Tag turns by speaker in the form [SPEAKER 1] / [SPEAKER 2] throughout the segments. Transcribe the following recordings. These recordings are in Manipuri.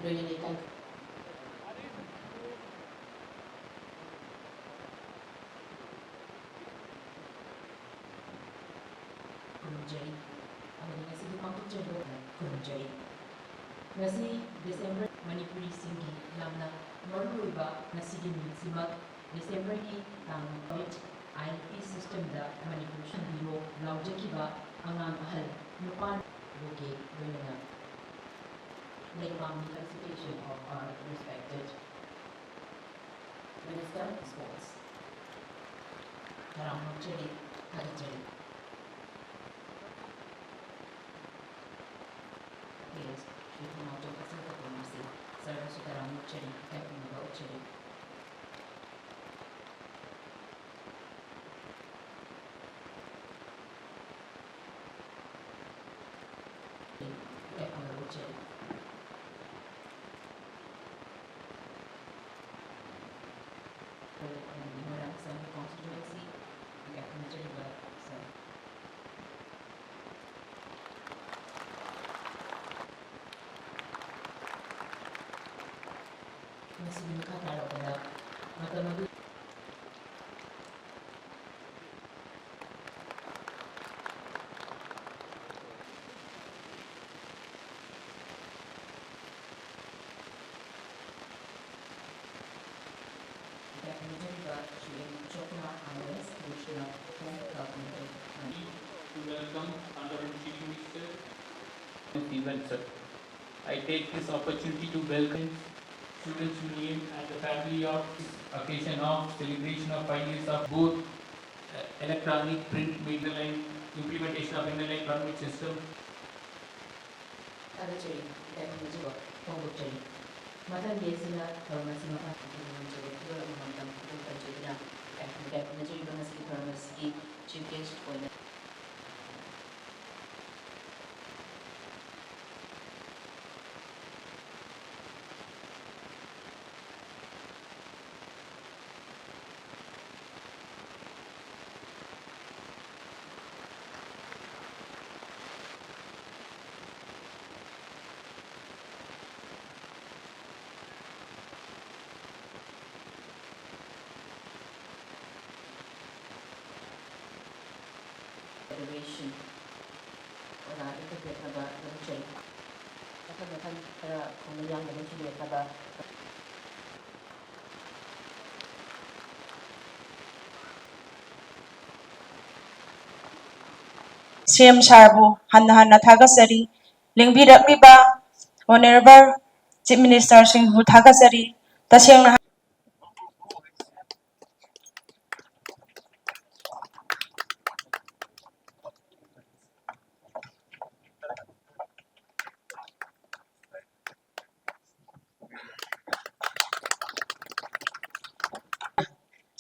[SPEAKER 1] loyalty kan kurunjai amadi ngasi di pangthokhre kurunjai ngasi December Manipuri singi lamna maruiba ngasi di simak December ki tang ILP system da Manipur shan biro laujakiba angang ahal nupan boke loyana Nepal classification of our respected Minister of Sports. Thouram chahi chahi. Yes, we can now talk about the policy. Service to Thouram chahi, captain about chahi. Captain about chahi. Some constituency, captain chahi about sir. Masih buka kalau pada mata-mata
[SPEAKER 2] to welcome Honorable Chief Minister this event, sir. I take this opportunity to welcome Students Union and the family of this occasion of celebration of 5 years of both electronic, print, media line, implementation of inner-line permit system.
[SPEAKER 1] Chari, captain juga, tunggu chari. Mata biasa farmasi makan dengan chari, dua macam bukan chari na. Captain chari bangsa si farmasi chief guest point. Federation orang itu berkata mencari apa macam kemudian mencari berkata
[SPEAKER 3] CM Sarbu Hanna Thagasari Lingbirakliba Honorable Chief Minister Singhu Thagasari Taseng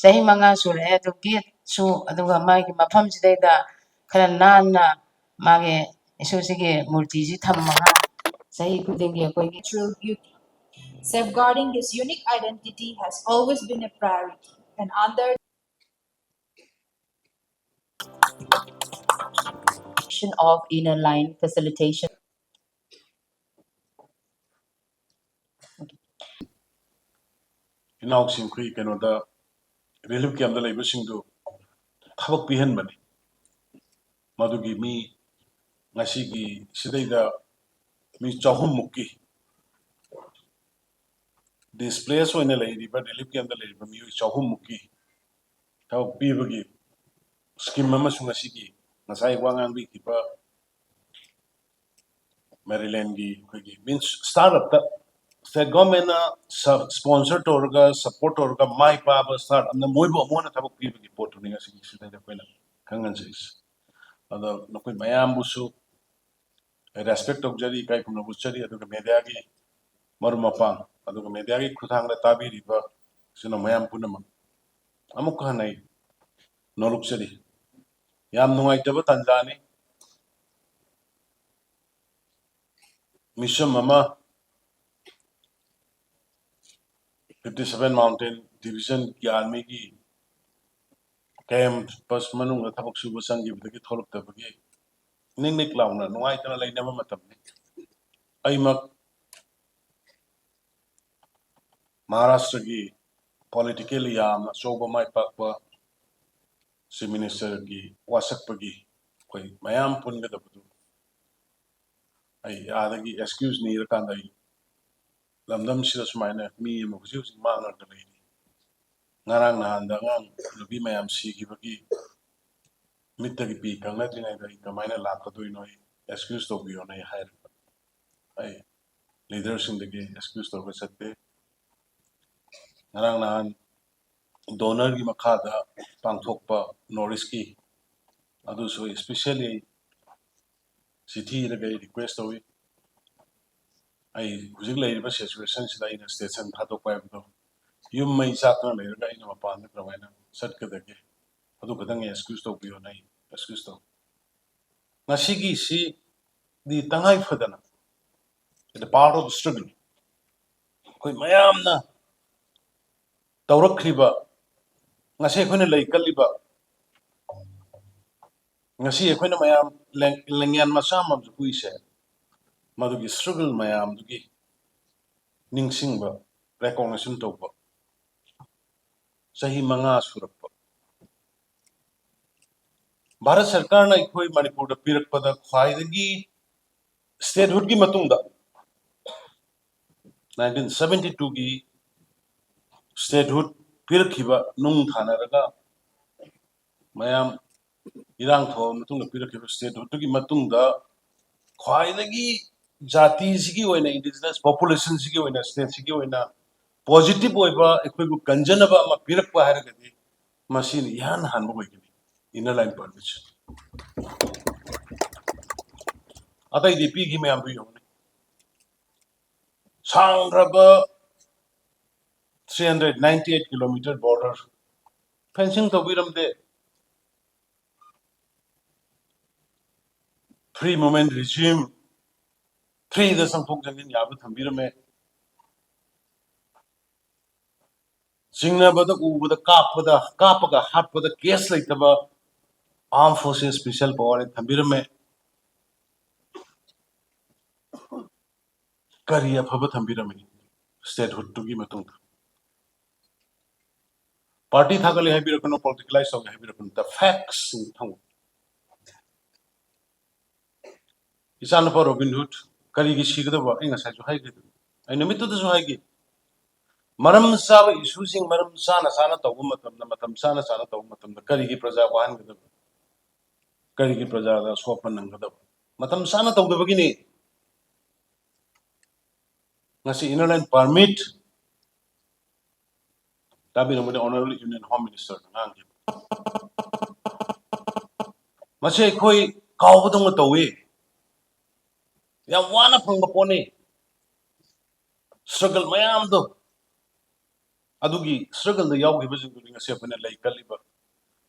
[SPEAKER 3] chahi manga sure adu gate su aduga magi mafam sidaida khara nanna mage isusige murti ji thammaga chahi kudingi akoigi
[SPEAKER 4] Cultural beauty. Safeguarding this unique identity has always been a priority, and under
[SPEAKER 1] of inner line facilitation.
[SPEAKER 5] Inaugsin kui kenoda relief camp da laiba singdu thabak pihan bani madugi mi ngasi gi sidaida mi chahum mukki displays oina laiba relief camp da laiba mi chahum mukki thabak pibagi scheme ama sungasi gi ngasai wangang bi kipa Maryland gi kogi means startup da state government sponsor torga support torga mai pa ba start amna moibo amona thabak pibagi pot ni ngasi gi sidaida koina kangan sais ada nakoi mayam busu respect of jari kai kumna buchari aduga media gi marumapang aduga media gi khuthang la tabi riba sino mayam punama amuk hanai noluk chari yam nungai taba tanjani mission mama 57 mountain division ki army gi camp pas manung la thabak suba sangi bidagi tholuk tabagi ning nik launa nungai tana laina ma matam ni aimak Maharashtra ki politically yam soba mai pakpa si minister ki wasakpagi koi mayam punga da budu ai adagi excuse ni rakanda ai lamdam sida sumaina mi mo husi manga da lei ngarang na handa ngang lubi mayam si ki bagi mitta ki pi kangna dinai da kamaina la ka do inoi excuse to bi onai hair ai leaders in the excuse to be satte ngarang na donor ki makada pangthokpa noris ki adu so especially city the request to ai hujik lai ba situation sida ina station thado pa do yum mai sa to lai ga ina pa na krawai na sat ka dage adu kadang excuse to bio nai excuse to ngasi gi si di tangai phadana the part of the struggle koi mayam na tawrakriba ngasi khone lai kaliba ngasi khone mayam lengyan masam am ju kuise madugi struggle mayam dugi ningsingba recognition to ba sahi manga surappa Bharat Sarkar na ikoi Manipur da pirak pada khwaidagi statehood ki matungda 1972 ki statehood pirakhiba nung thana raga mayam irang tho matungda pirakhiba statehood ki matungda khwaidagi jati sigi oina indigenous population sigi oina state sigi oina positive oiba ikoi bu kanjanaba ma pirakpa haragadi machine ihan hanbo hoigini inner line permission atai dp gi mayam bu yone sangraba 398 kilometer border fencing to biramde free movement regime free the sangphok jangin yabu thambirame singnabada ubada kapaga hatpada case laitaba armed forces special power thambirame kari afaba thambirame statehood to gi matung party thagale habirakano politicalize of habirakano the facts thang isan for Robin Hood kari gi sigdaba inga sa jo haigi ai namitu da jo haigi maram saba issue sing maram sana tawu matam sana tawu matam kari gi praja wahan gada kari gi praja da sopan nangada matam sana tawu da bagini ngasi inland permit tabi no honorable union home minister ngang gi masai khoi kawbudong tawi yam wana phangba pone struggle mayam do adugi struggle da yaw gi bajing du ngasi apna lai kaliba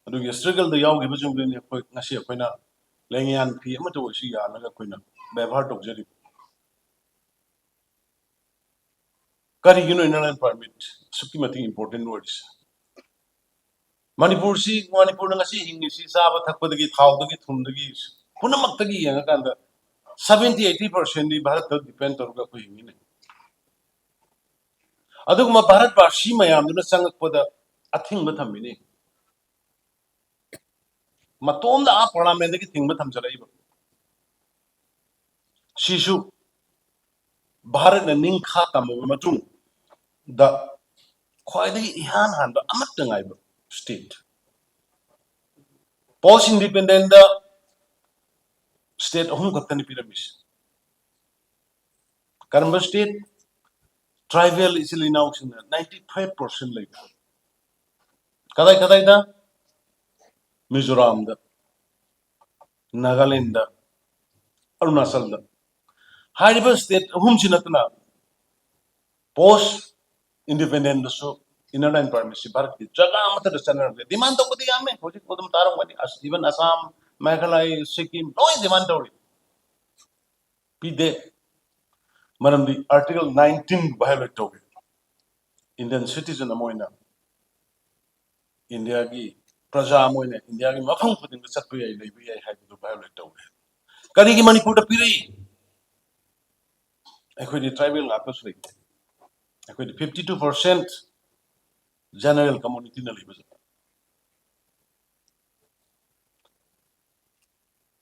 [SPEAKER 5] adugi struggle da yaw gi bajing du khoi ngasi apna lengyan phi ama to si ya laga koina ବ୍ୟବହାର to jari kari gino inland permit suki mati important words Manipur ngasi hingi si saba thakpadagi thawdagi thumdagi punamakdagi yanga kanda 70-80% di Bharat ta depend torga ko hingi ne aduguma Bharat bashi mayam duna sangakpada athingba thamini matomda a parliament dagi thingba thamjaraiba shishu Bharat na ningkha tamu matung da khwaidagi ihan hanba amatta ngaiba state post independent da state ahum kattani piramis karamba state tribal isili now 95% like kadai da Mizoram da Nagaland da Arunachal da hariba state ahum sinatna post independent so inland permission Bharat ki jaga amata da channel demand to kodi ame hoji kodum tarang wadi even Assam Meghalaya Sikkim no demand to pide maram di article 19 violate to Indian citizen amoina India ki praja amoina India ki mafang khudin da satpu yai leibi yai hai du violate to kari ki Manipur da piri ekhoi di tribal ngakos rei ꯑꯩꯈꯣꯏꯗꯤ 52% general community na leibase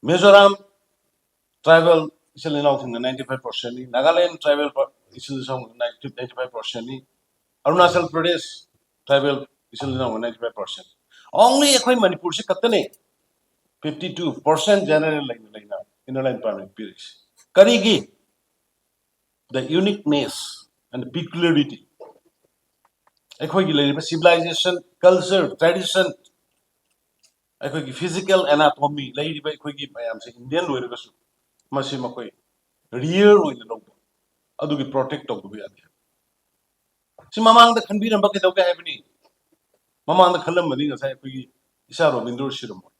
[SPEAKER 5] Mizoram tribal isilinaw thing 95% ni Nagaland tribal isilinaw 95% ni Arunachal Pradesh tribal isilinaw 95% only ekhoi Manipur se katane 52% general laina inline permit periods karigi the uniqueness and peculiarity ekhoi gi leiriba civilization culture tradition ekhoi gi physical anatomy leiriba ekhoi gi mayam se Indian loiragasu masi makoi real oina lobba adugi protect tawdu yadi si mamang da khanbiramba ke dawga habni mamang da khalam mani ngasai ekhoi gi isa Robindra Shiramoy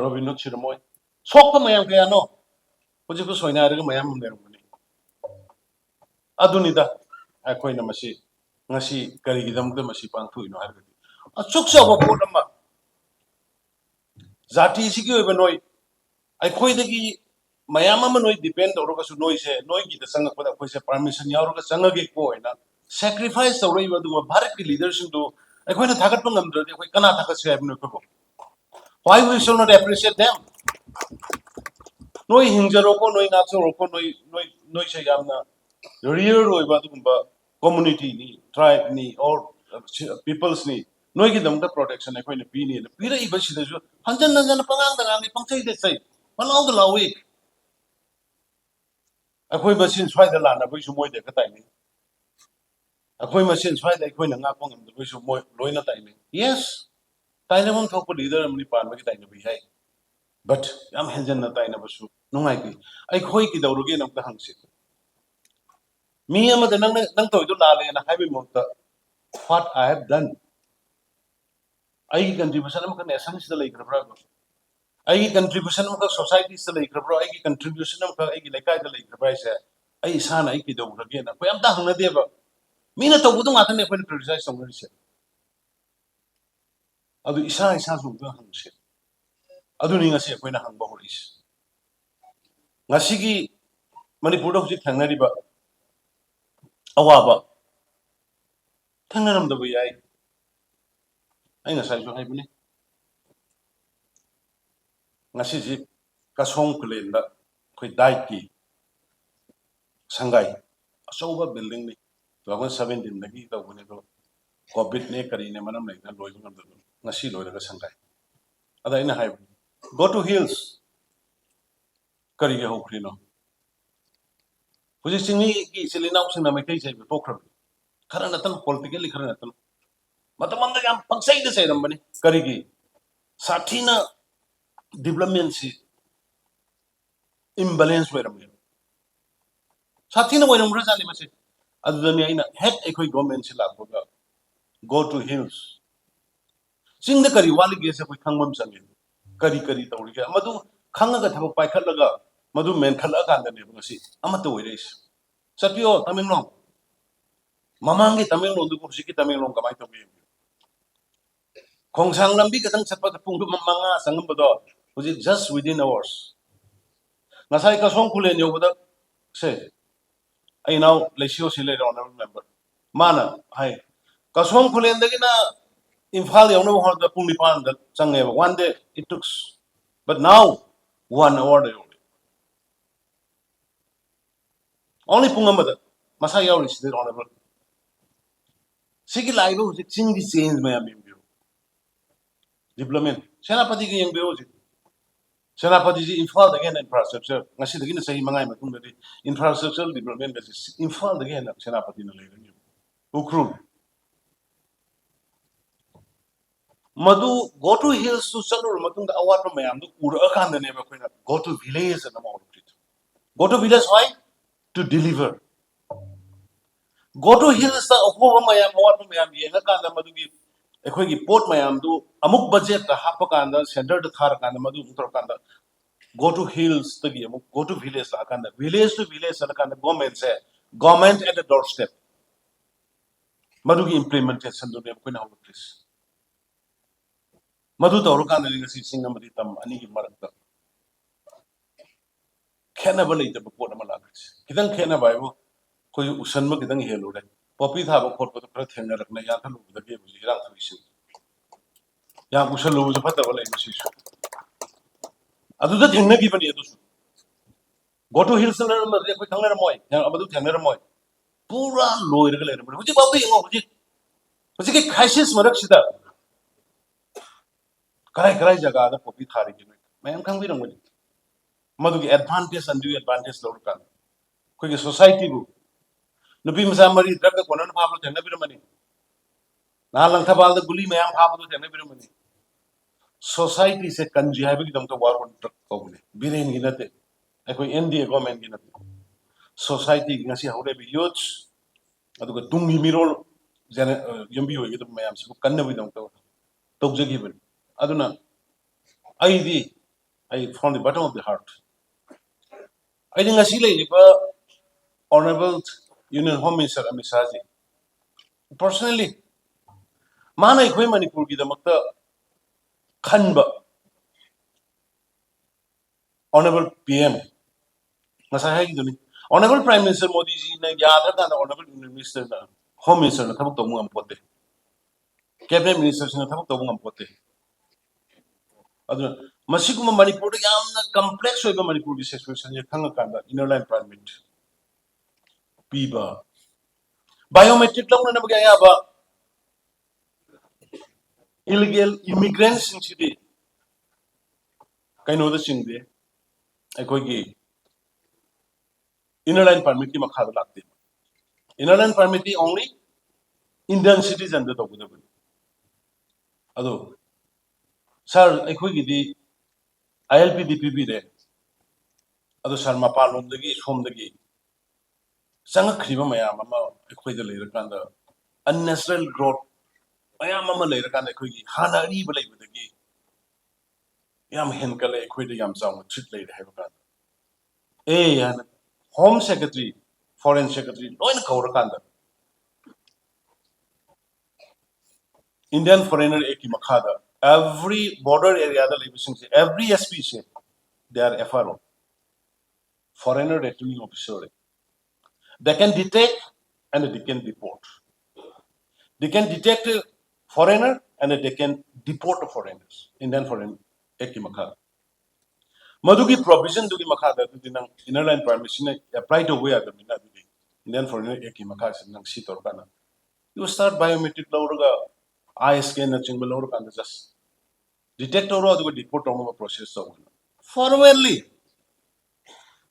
[SPEAKER 5] Robindra Shiramoy sokpa mayam kaya no hoji ko soina araga mayam munderumani adunida ekhoi na masi ngasi kari gi damda masi pangthu ino hargadi achuksa ba potama Zati sigi oiba noi aikhoi dagi mayam ama noi depend tawroga su noi se noi gi da sanga koda khoi se permission yawroga sanga ge ko ina sacrifice tawroi ba duma bharat ki leadership do aikhoi na thagat pa ngamdra de khoi kana thagat se abno ko why we should not appreciate them noi hingjaro ko noi nacho ko noi se yamna real oiba duma community ni tribe ni or peoples ni noi gi damda protection aikhoi na pi ni pira iba sida ju hanjan nanjan pangang dangang ni pangchai de sai panau da lawi akhoi masin swai da lana bai su moi de ka tai ni akhoi masin swai da akhoi na nga ko ngam da bai su moi loina tai ni yes tai na mon thok leader amni pan ba ki tai na bi hai but am hanjan na tai na ba su nungai ki akhoi ki dawruge nam ka hangsi mi ama da nang toi do la le na hai bi mo ta what I have done ai contribution am ka nation sida lai krabra ai contribution am ka society sida lai krabra ai contribution am ka ai lekai da lai krabra isa ai sana ai ki dawruge na ko am ta hangna de ba mina to budu ngata ne ko criticize tawri se adu isa su ga hangse adu ni ngasi ko na hangba horis ngasi gi Manipur do hujik thangnari ba awaba thangnaram da bu yai ai ngasai so haibuni ngasi ji kasong kulen da khoi dai ki sangai asoba building ni 2017 dagi to bune do covid ne kari ne manam nei na loi ngam da ngasi loi daga sangai ada ina hai go to hills kari ge hokri no huji singi ki silinaw sing na mai kai sai pokra khara natan politically khara natan matamam da yam pangsai de sai rambani kari gi sathina development si imbalance way ramni sathina way ramra jani mase adani aina head ekoi government si la go to hills sing the kari wali ge se koi khangmam sangi kari tawri ga madu khanga ga thaba pai khatlaga madu men khala ka ne ngasi amata way reis satyo tamilong mamangi tamilong du siki tamilong kamai to bi khongsang lambi ka tang chapa pung du manga sangam bodo was just within hours nasai ka song kulen yo bodo se I now lesio sile honorable member mana hai ka song kulen dagi na imphal yo no ho da pung nipan da change one day it took but now 1 hour only pungamada masa yaw is the honorable sigi laibo sing the change may am development senapati gi yang beo senapati ji imphal again infrastructure ngasi dagi na sahi mangai matung da infrastructure development ga imphal again senapati na leirani ukru madu go to hills to salur matung da awat ma mayam du ura kan da ne ba koina go to village na ma go to village why to deliver go to hills ta ho mayam awat ma mayam ye na kan da madu gi ekhoi gi pot mayam du amuk budget ta hap kan da center da thar kan da madu utar kan da go to hills ta gi amuk go to village ta kan da village to village ta kan da government at the doorstep madu gi implementation do ne koina ho please madu tawru kan da ngasi singa mari tam ani gi marakta khena ba leita ba pot ma la kidang khena ba bo koi usan ma kidang helo re poppy thaba khotpa to khara thengna rakna ya thalu da ge buji rang thisi ya busalu ju phata wala isi su adu da thengna gi bani adu su go to hills na ma de ko thangna moy ya abadu thengna moy pura loir ga le buji babu ingo buji ke crisis marak sida karai jaga da poppy thari gi mayam khang bi rang wali madu ki advantage and advantage lor kan ko ki society bu nupi masa mari drug ko nan phablo thengna bi mani na lang thabal da guli mayam phablo thengna bi mani society se kanji hai bi dam to war on drug ko ne biren gi nate ko india government gi nate society gi ngasi hore bi youth adu ka tungi mirol jana yambi ho gi dam mayam se kan na bi dam to jagi bi aduna I from the bottom of the heart I think ngasi le ba honorable union home minister amisaji personally mana ikoi manipur gi damakta khanba honorable pm ngasa hai gi duni honorable prime minister modi ji na yadra da honorable union minister na home minister na thabuk tomu am pote cabinet minister na thabuk tomu am pote aduna masiguma manipur da yamna complex hoiba manipur gi situation ye khanga kanda inner line permit piba biometric law na bagya ba illegal immigrants in city kaino da singde aikoi gi inner line permit ki makha lagte inner line permit only Indian citizen da to gudu ado sir aikoi gi di ILPDPB re ado sir mapalom dagi som dagi sanga khriba mayam ama aikoi da leira kanda unnatural growth mayam ama leira kanda aikoi gi hana ri ba leiba dagi yam hen kale aikoi da yam chaw treat leira haiba kanda yana home secretary foreign secretary loina kawra kanda Indian foreigner eki makhada every border area da living every SP se they are FRO foreigner returning officer they can detect and they can deport they can detect a foreigner and they can deport foreigners Indian foreign eki makhada madugi provision dugi makhada dinang inner line permission apply to way the mina dugi Indian foreigner eki makhada nang sitor kana you start biometric lawraga eye scan na chingba lawra kana just detect or the deport on the process of formally,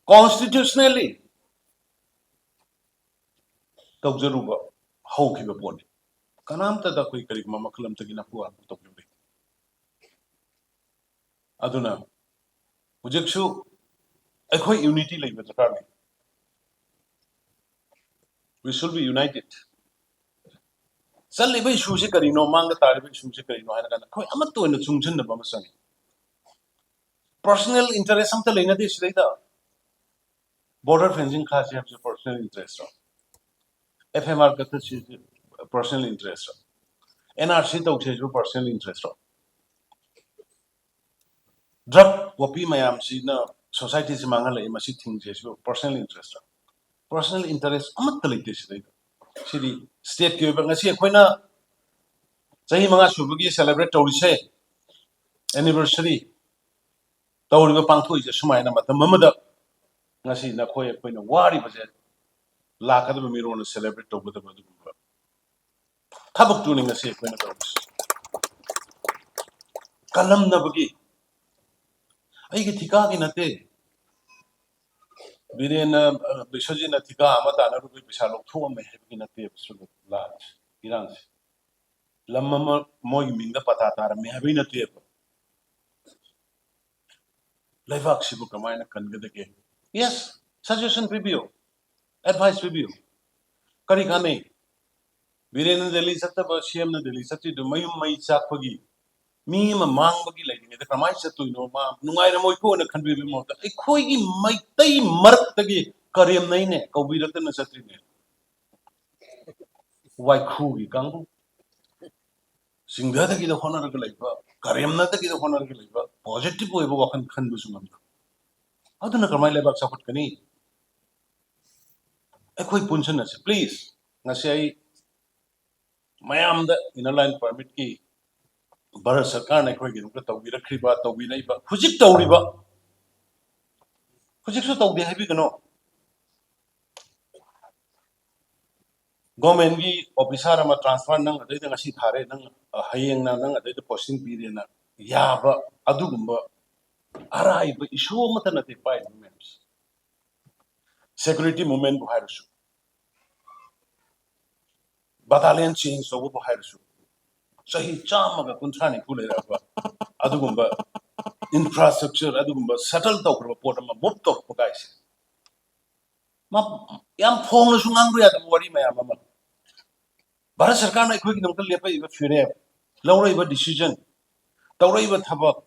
[SPEAKER 5] constitutionally, Taujaruba, houkhiba poni. Kanamta da koi karik mamakalam tagina puan to give Aduna, Ujakshu, a koi unity like the army. We should be united. Suddenly, by Shusikarino, Manga Taribi Shusikarino, and koi amato in the Chungchin the Bamasani. Personal interest, something like this later. Border fencing class, you have a personal interest. FMR Kathas is personal interest. NRC talks personal interest. Drug poppy mayam si na society si mangal ay masi thing jesu personal interest. Personal interest amat talite si di state ke bang asi koi na chahi mga subagi celebrate tawise anniversary tawriba pangthoi je sumai na matam mamada ngasi na koi na wari baje lakad ba miro na celebrate tawbada ba du thabak tu ni ngasi koi na tawis kalam na bagi ai ki thika ki nate Birena Bishojina Tika Amata Rubi Bishalok Thum having a tape large Irans. Lamama Moy Minda Patata may have been a tape. Levak Shibukamina can get again. Yes, suggestion review, advice review. Karikane Birena the Lisata Basham the Lisati do Mayum May Sapagi. Me a mang bagi like the Kamaisa to no ma, no I am Moiko in a country remote. A koi might they mark the Kariam Nine, Kobiratan Satrin. Why Kugi Gangu? Singha ki the honor like Karimna ki the honor like positive way of Kandusum. How do not my level support Kani? A quick punson, please. ngasi ai mayam da inline permit ki Bharat Sarkar na khoi gi ko tawbi rakhriba tawbi nei ba hujik tawriba hujik su tawbi habi gano government gi officer ama transfer nang adai da ngasi thare nang hayeng na nang adai da posting period na ya ba adugumba arai ba issue mata na te pai members security movement bu hairu battalion change so bu hairu sahi chama ga kunthani ku le ba adugumba infrastructure adugumba settle to ko port ma move to ko guys ma yam phong na sungang ru ya da wari ma ya ma Bharat Sarkar na khoi gi nong le pa iba fure lawra iba decision tawra iba thabak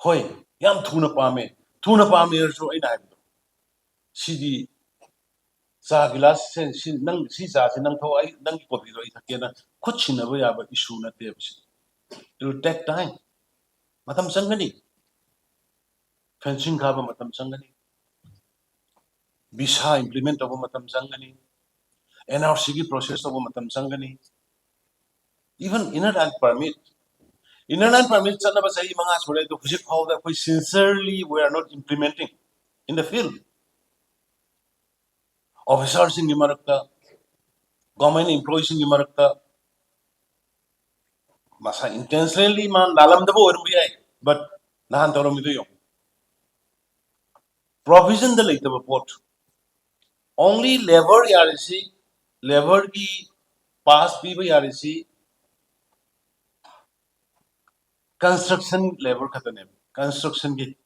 [SPEAKER 5] hoi yam thuna pame so ai na hai sidi sa glass sen sin nang si sa sin nang tho ai nang ko bi roi thake na khut china ba ya ba issue na te it will take time matam sangani fencing ka ba matam sangani visa implement of matam sangani NRC ki process of matam sangani even inner land permit chana ba sai manga sore to khujik how that we sincerely we are not implementing in the field officers in Marakta, government employees in Marakta, masa intentionally man dalam dabo orumbiya, but nahan thouram idu yung provision the like the port. Only labor yarisi, labor ki pass people yarisi, construction labor khatane, construction ki.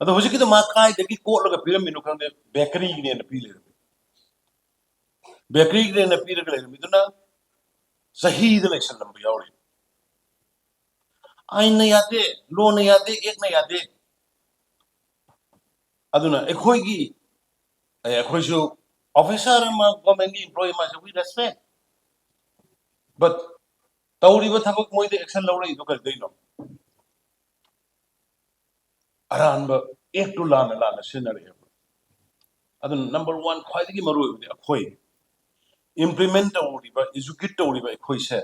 [SPEAKER 5] Ado hoji ki to makai deki court loga piram minu kande bakery ni na pile. Bakery ni na pile kale mitu na sahi the election number yauri. Ain na yate, law na yate, ek na yate. Aduna ekhoi gi ekhoi jo officer ma government employee ma we respect but tawri ba thabak moi de action lawri do kar deino aran ba ek to lana scenario adun number 1 khoi gi maru de ekhoi implement tawri ba educate tawri ba ekhoi se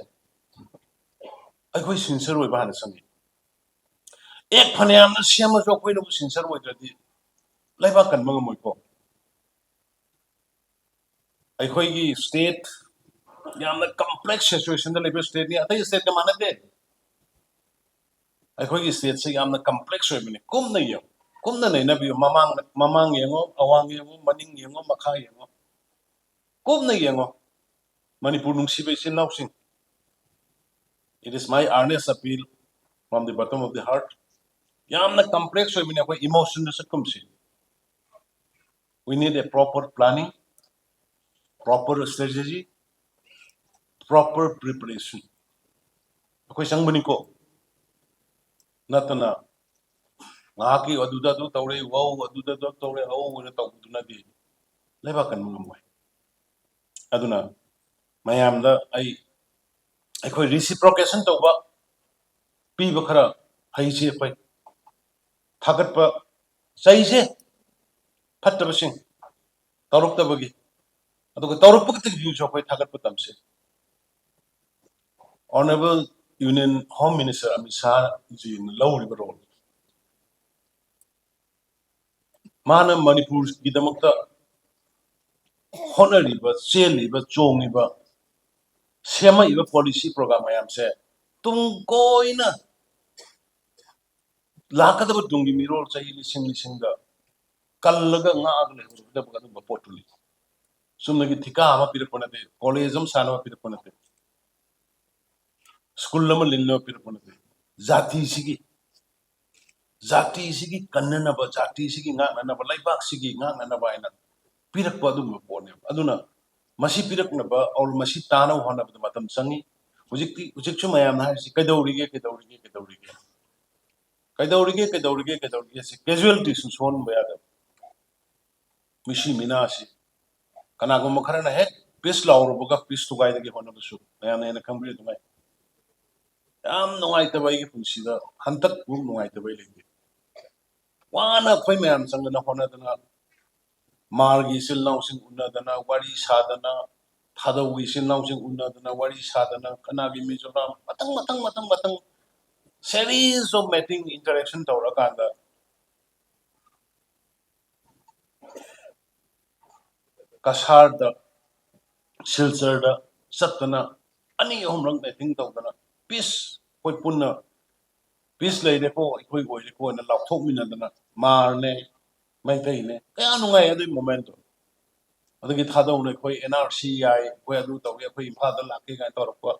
[SPEAKER 5] ekhoi sincere oi ba han sangi ek phanayam na siam so khoi no sincere oi dradi laiba kan mang moi ko ekhoi gi state yamna complex situation da level state ni atai state ka manade ekhoi state se yamna complex oi bini kumna nei na bi mamang yengo awang yengo maning yengo makha yengo kumna yengo Manipur nungsi be sin nausing it is my earnest appeal from the bottom of the heart yamna complex oi bini ko emotion se kumsi we need a proper planning proper strategy proper preparation ko sang bani ko natana ngaki aduda du tawre wow aduda du tawre au na tawduna di leba kan mumoi aduna mayam da ai khoi reciprocation tawba pi ba khara hai che pai thagat pa sai se phatta ba sing taruk ta bagi aduga taruk pa tik view pai thagat pa tam se honorable union home minister Amit Shah ji law river role mana Manipur gidamakta honorable cheliba chongiba sema iba policy program ayam se tum koina lakadaba dungi mirol chahi lising da kallaga ngagle da bagadu bapotuli sumna gi thika ama pirponate college am sana pirponate school lama linno pirponate jati sigi kannana ba jati sigi ngana ba laibak sigi ngana ba ina pirak pa du pone aduna masi pirak na ba or masi tana hona ba matam sangi hujik chu mayam na si kadaurige se casualty su son ba ya mishi minasi kana go makhara na he pis laur boga pis tu gai de hona ba su mayam na kambri tu mai am nungai ta bai gi punsida hantak bu nungai ta bai legi wana khoi mayam sang na hona dana margi sil naw sing unna dana wari sadana Thadawgi sin nausing unadana wari sadana kanagi Mizoram matang series of meeting interaction tawrakanda Kasharda Silsarda Satana ani homrang meeting tawdana peace koi punna peace lay depo koi goi ko na lapthok minadana marne maintain ne kaya nungai adu momento adagi thadaw ne koi NRC ai koi adu tawge koi imphal la ke ga tawrakwa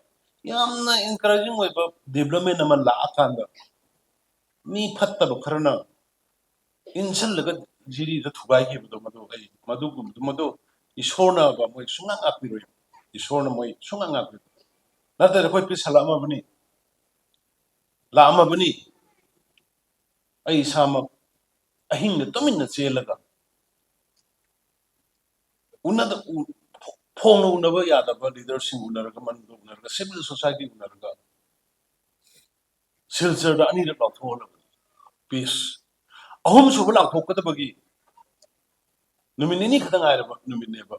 [SPEAKER 5] yamna encouraging oi ba development ama la akanda mi phatta ba kharana insan laga jiri da thugai ke budo madu ishorna ba moi sunga apiro ishorna moi sunga apiro nada koi pis halama bani lama bani ai sama ahin ne tomin na chelaga unada phone unaba yada ba leadership unaraga man unaraga civil society unaraga silsar da ani da thona peace ahum subala thokata bagi numinini khadang ayra ba numinne ba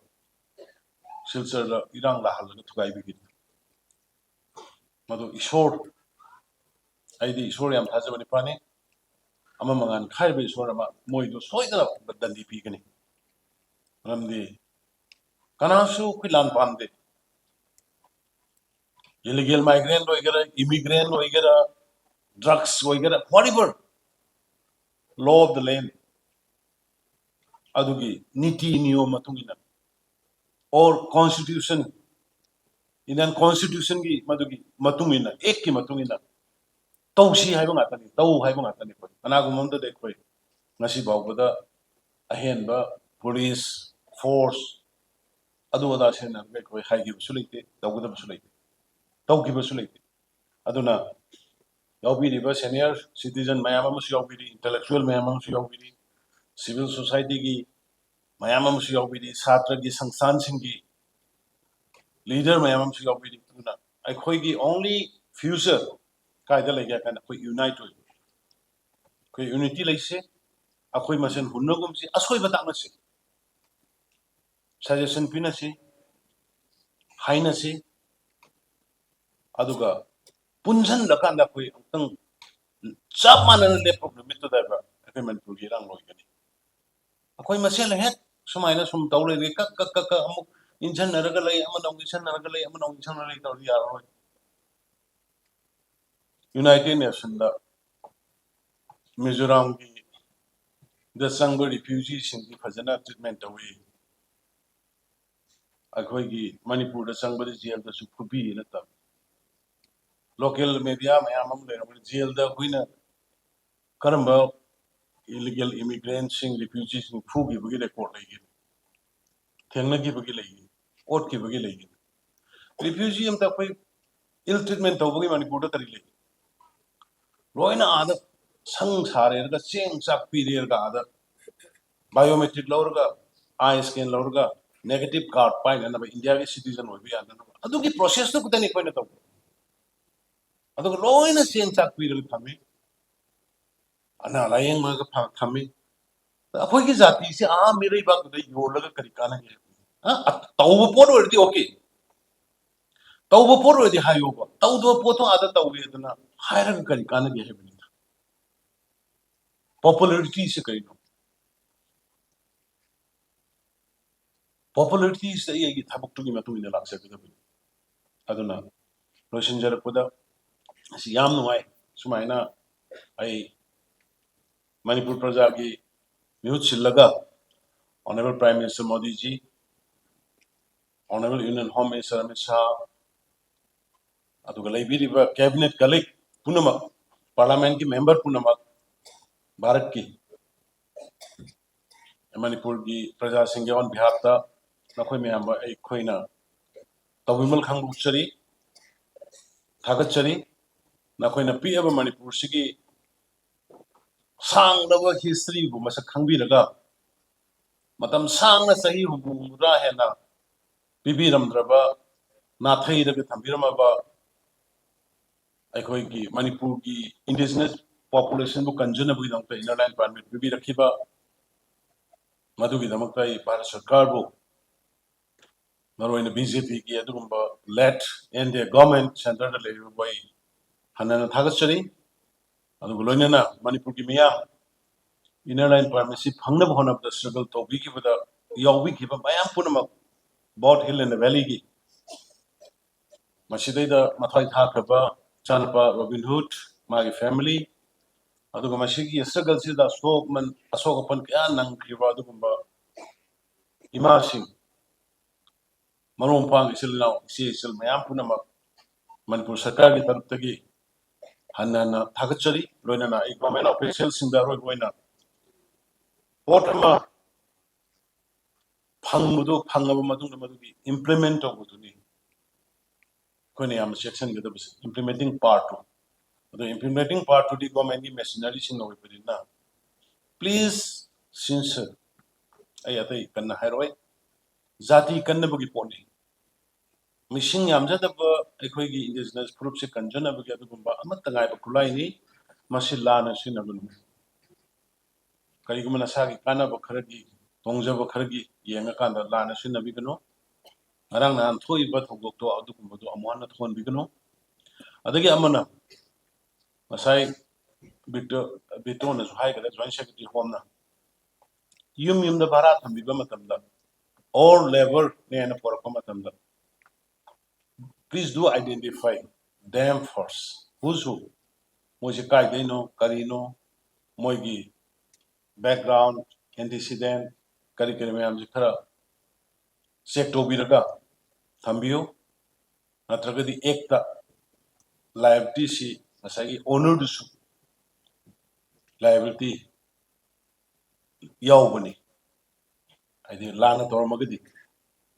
[SPEAKER 5] silsar da irang la halaga thugai bigi madu ishor aidi ishor yam thajabani pani ama mangan khaibe ishor ama moido soidana badandi pigani ramdi kanasu kilan pamde illegal migrant hoigera immigrant hoigera drugs hoigera whatever law of the land adugi niti niyom matungina or constitution inan constitution gi madugi matungina ek ki matungina tawsi haiba ngatani taw haiba ngatani ko anagumonda de koi ngasi bawbada ahenba police force adu ada sena be koi haigi busuleite dawguda busuleite tawgi busuleite aduna yawbiri ba senior citizen mayama musu yawbiri intellectual mayama musu yawbiri civil society gi mayama musu yawbiri satra gi sangsan singi leader mayama musu yawbiri aduna ai khoi gi only future kaida legya kana khoi unite oi khoi unity leise akhoi masen hunnagum si asoi batakna si suggestion pina si haina si aduga punjan lakanda khoi tang chap manana le problem to da ba akai Manipur gi rang loi gani akhoi masel het sumaina sum tawle re kak amuk injan naraga lay amanong injan naraga lay amanong injan naraga tawli yaroi United Nations da Mizoram gi the sangba refugees in the fajana treatment away akhoi gi Manipur da sangba jail da su khubi na ta local media mayamam le jail da huina karamba illegal immigrants and refugees in khugi bugi record lagi thengna gi bugi lagi ot ki bugi lagi refugee am ta koi ill treatment to bugi Manipur da tari lagi loina ada sang sare ga cheng chak period ga ada biometric lorga eye scan lorga negative card pain na ba India ge citizen hobi ana adu ki process to kutani koina to adu loina cheng chak period thame ana layeng ma ga thame akhoi ki jati se a mere ba ku de yor laga kari kana ge ha taw por ordi okay taw por ordi hayo ba taw do po to ada taw ge dana haira kari kana ge he popularity se kai no popularity is the ye thabuk tu gi matu ina laksa ga bi aduna losinjar puda si yam no ai sumaina ai Manipur praja gi news chillaga honorable prime minister Modi ji honorable union home minister Amit Shah aduga laibiri ba cabinet colleague punama parliament ki member punama bharat ki Manipur gi praja singhe on behalf ta nakhoi me amba ai khoina tawimal khangbu chari thagat chari nakhoi na pi aba Manipur sigi sang da history bu masak khangbi raga matam sang na sahi hu ra hena bibi ramdraba na thai daga thambirama ba akhoi gi Manipur gi indigenous population bu kanjana bu dang pe inner line permit bibi rakhiba madu gi damak tai Bharat Sarkar bu Maroina BJP ki adugumba led and the government center da leru boy hanana thagachari adugu loinana Manipur ki miya inner line permit phangna bhona da struggle to bi ki bada yawi ki ba mayam punama bought hill in the valley ki masidai da mathai tha khaba chanpa Robin Hood magi family adugu masigi struggle si da man asok pan kya nang khiba adugumba imasing marom pang isil now isil mayam punama Manipur Sarkar ki taraf tagi hanana thagachari loinana government officials in the road loina potama phangmudu phangaba madung madugi implement obuduni kone am section gada bas implementing part the implementing part to the government machinery sing no na please sincere ayatai kanna hairoi zati kanna bugi poni mishing yamjada ba ekhoi indigenous group se kanjana bugi adugumba amatta ngai ba kulai ni masilla na sinabunu karigumana sagi kana ba kharagi tongjaba kharagi yenga kanda lana sinabigano arang nan thoi ba thogok to adugumba do amwana thon bigano adagi amana masai Victor na su haigala joint secretary home na yum da bara thambiba matamda or level ne na porko matamda please do identify them first who's who moje kai deno karino moigi background antecedent kari kari mayam ji khara check to biraga thambiyo natragadi ekta liability si masagi owner dusu liability yawbani adi lana tormagadi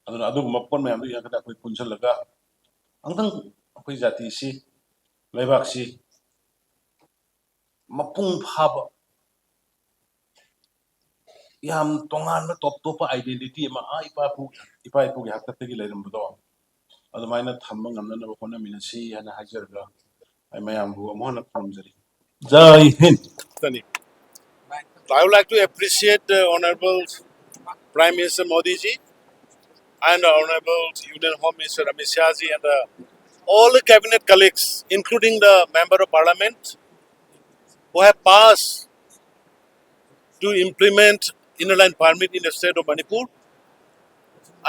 [SPEAKER 5] aduna adu mapon mayam du yakada koi punchal laga angtang koi jati si laibak si mapung phaba yam tongan na top top identity ma ipa pu gi hakta gi leiram budo adu maina thamma ngamna na khona minasi hana hajarga ai mayam bu amona phamjari jai hind tani I would like to appreciate the Honorable Prime Minister Modi ji and the Honorable Union Home Minister Amit Shah ji and all the cabinet colleagues, including the Member of Parliament, who have passed to implement inner line permit in the state of Manipur.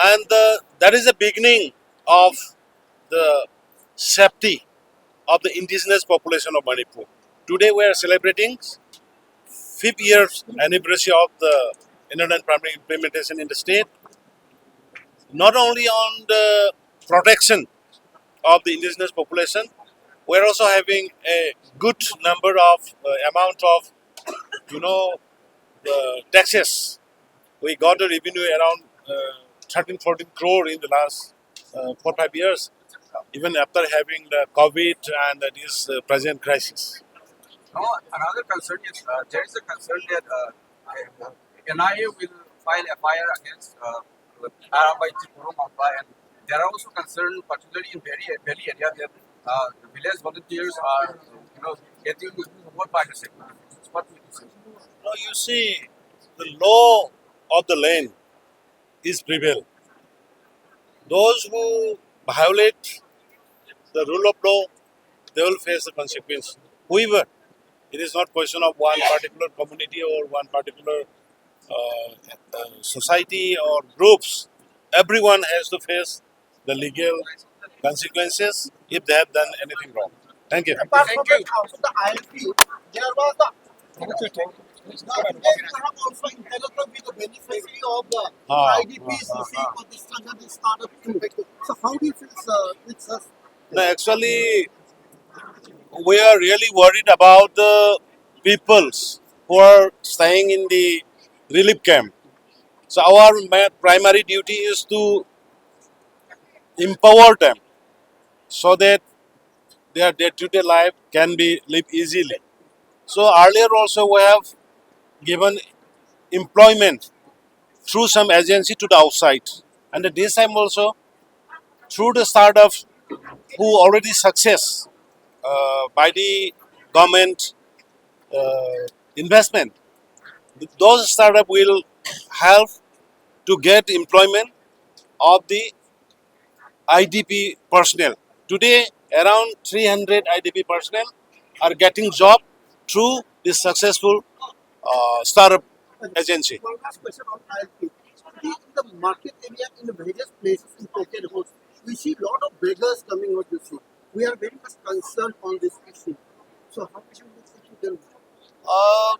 [SPEAKER 5] And that is the beginning of the safety of the indigenous population of Manipur. Today we are celebrating 5th year anniversary of the inner line permit implementation in the state. Not only on the protection of the indigenous population, we're also having a good number of amount of the taxes. We got a revenue around 13-14 crore in the last 4-5 years, even after having the COVID and this present crisis.
[SPEAKER 6] Now, another concern is there is a concern that NIA will file FIR against Arabai Chipurumapa, and there are also concerns, particularly in Valley area, that the village volunteers are, getting more by the sector. What will you say?
[SPEAKER 5] Now you see, the law of the land is prevail. Those who violate the rule of law, they will face the consequence. However, it is not question of one particular community or one particular society or groups. Everyone has to face the legal consequences if they have done anything wrong. Thank you.
[SPEAKER 6] Apart from
[SPEAKER 7] Thank you.
[SPEAKER 6] that, also the ILP, there was the they have also interacted with the beneficiary of the IDPs for the standard startup too. So how do you feel it's us?
[SPEAKER 5] No, actually, we are really worried about the peoples who are staying in the relief camp. So our primary duty is to empower them so that their day-to-day life can be lived easily. So earlier also we have given employment through some agency to the outside, and at this time also through the startup who already success by the government investment. Those startup will help to get employment of the IDP personnel. Today, around 300 IDP personnel are getting job through this successful startup agency.
[SPEAKER 7] One last question on ILP. Today in the market area, in the various places in Phuket, we see a lot of beggars coming out this year. We are very much concerned on this issue. So how should we take to them?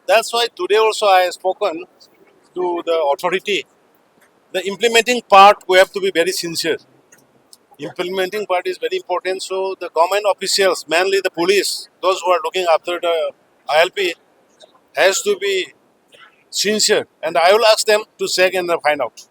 [SPEAKER 5] That's why today also I have spoken to the authority. The implementing part, we have to be very sincere. Implementing part is very important. So the government officials, mainly the police, those who are looking after the ILP, has to be sincere. And I will ask them to check and find out.